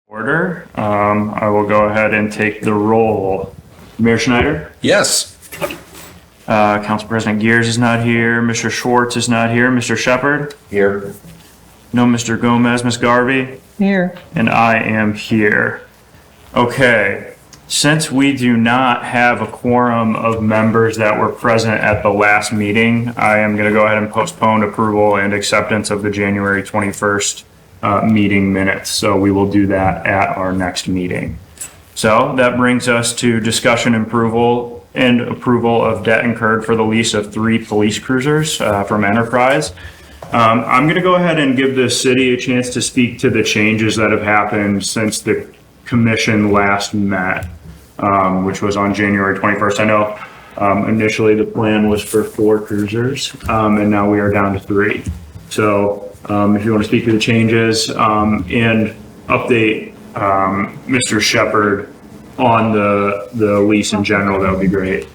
Order. I will go ahead and take the roll. Mayor Schneider? Yes. Council President Gears is not here. Mr. Schwartz is not here. Mr. Shepard? Here. No Mr. Gomez. Ms. Garvey? Here. And I am here. Okay. Since we do not have a quorum of members that were present at the last meeting, I am going to go ahead and postpone approval and acceptance of the January 21st meeting minutes. So we will do that at our next meeting. So that brings us to discussion and approval of debt incurred for the lease of 3 police cruisers from Enterprise. I'm going to go ahead and give the city a chance to speak to the changes that have happened since the commission last met, which was on January 21st. I know initially the plan was for 4 cruisers, and now we are down to 3. So if you want to speak to the changes and update Mr. Shepard on the lease in general, that would be great.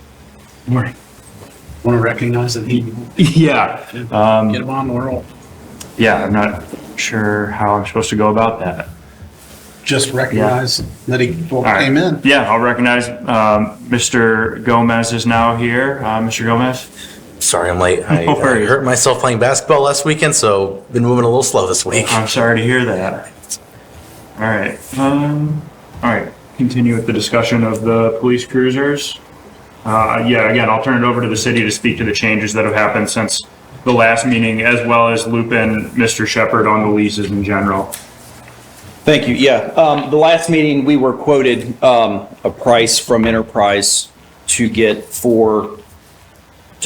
Morning. Want to recognize that he Yeah. get him on the roll. Yeah, I'm not sure how I'm supposed to go about that. Just recognize that he All right. came in. Yeah, I'll recognize Mr. Gomez is now here. Mr. Gomez? Sorry, I'm late. I No worries. hurt myself playing basketball last weekend, so been moving a little slow this week. I'm sorry to hear that. All right. All right. Continue with the discussion of the police cruisers. Yeah, again, I'll turn it over to the city to speak to the changes that have happened since the last meeting, as well as loop in Mr. Shepard on the leases in general. Thank you. Yeah, the last meeting, we were quoted a price from Enterprise to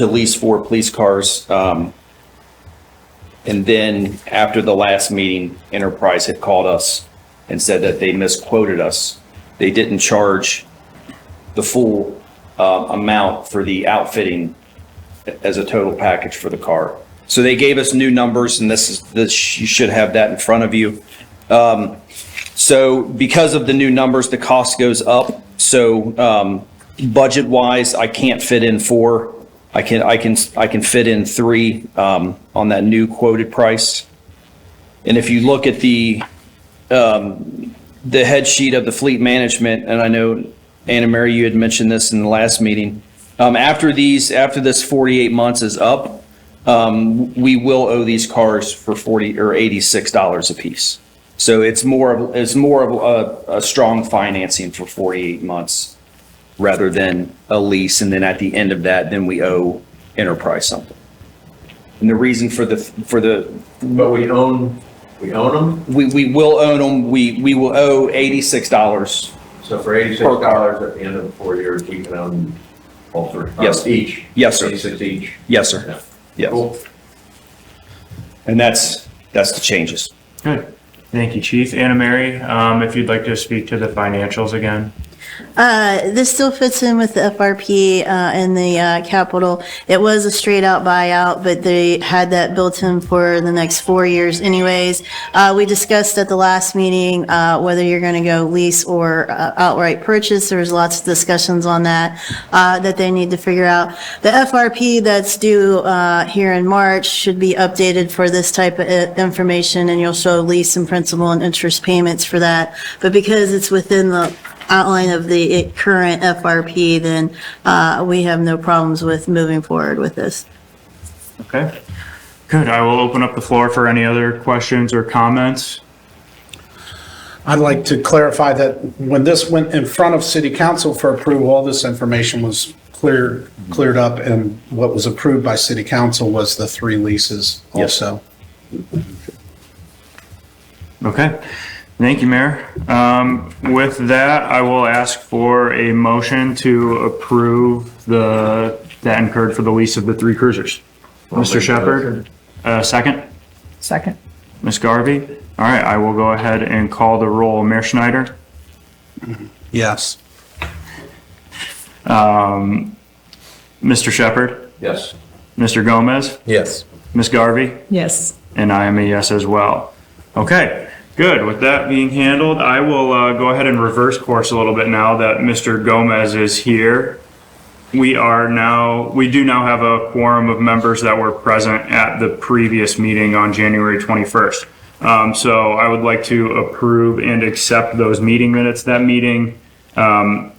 lease 4 police cars. And then after the last meeting, Enterprise had called us and said that they misquoted us. They didn't charge the full amount for the outfitting as a total package for the car. So they gave us new numbers, and this you should have that in front of you. So because of the new numbers, the cost goes up. So budget wise, I can't fit in 4. I can fit in 3 on that new quoted price. And if you look at the head sheet of the fleet management, and I know Anna Mary, you had mentioned this in the last meeting. After this 48 months is up, we will owe these cars for $40 or $86 a piece. So it's more of a strong financing for 48 months rather than a lease. And then at the end of that, then we owe Enterprise something. And the reason for the But we own them? we will own them. We will owe $86. So for $86 at the end of the 4 years, we can own all 3? Yes. Each? Yes, sir. 86 each? Yes, sir. Yeah. Yes. Cool. And that's the changes. Good. Thank you, Chief. Anna Mary, if you'd like to speak to the financials again. This still fits in with the FRP and the capital. It was a straight out buyout, but they had that built in for the next 4 years anyways. We discussed at the last meeting whether you're going to go lease or outright purchase. There was lots of discussions on that that they need to figure out. The FRP that's due here in March should be updated for this type of information, and you'll show lease and principal and interest payments for that. But because it's within the outline of the current FRP, then we have no problems with moving forward with this. Okay. Good. I will open up the floor for any other questions or comments. I'd like to clarify that when this went in front of city council for approval, all this information was cleared up, and what was approved by city council was the 3 leases also. Okay. Thank you, Mayor. With that, I will ask for a motion to approve the debt incurred for the lease of the 3 cruisers. Mr. Shepard, second? Second. Ms. Garvey? All right, I will go ahead and call the roll. Mayor Schneider? Yes. Mr. Shepard? Yes. Mr. Gomez? Yes. Ms. Garvey? Yes. And I am a yes as well. Okay. Good. With that being handled, I will go ahead and reverse course a little bit now that Mr. Gomez is here. We do now have a quorum of members that were present at the previous meeting on January 21st. So I would like to approve and accept those meeting minutes. That meeting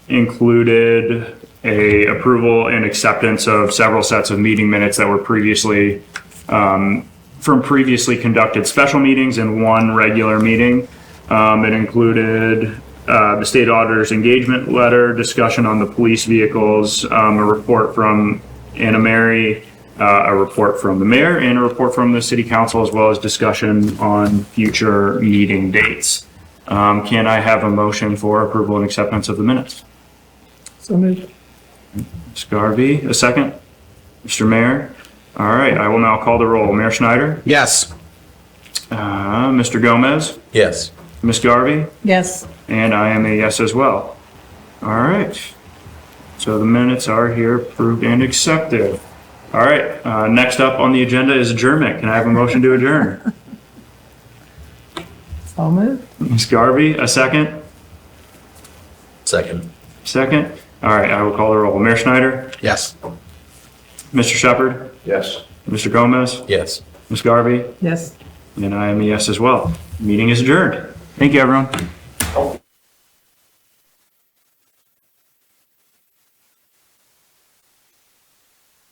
included a approval and acceptance of several sets of meeting minutes that were previously from previously conducted special meetings and one regular meeting. It included the state auditor's engagement letter, discussion on the police vehicles, a report from Anna Mary, a report from the mayor, and a report from the city council, as well as discussion on future meeting dates. Can I have a motion for approval and acceptance of the minutes? So moved. Ms. Garvey, a second? Mr. Mayor? All right, I will now call the roll. Mayor Schneider? Yes. Mr. Gomez? Yes. Ms. Garvey? Yes. And I am a yes as well. All right. So the minutes are here approved and accepted. All right, next up on the agenda is adjournment. Can I have a motion to adjourn? So moved. Ms. Garvey, a second? Second. Second? All right, I will call the roll. Mayor Schneider? Yes. Mr. Shepherd? Yes. Mr. Gomez? Yes. Ms. Garvey? Yes. And I am a yes as well. Meeting is adjourned. Thank you, everyone.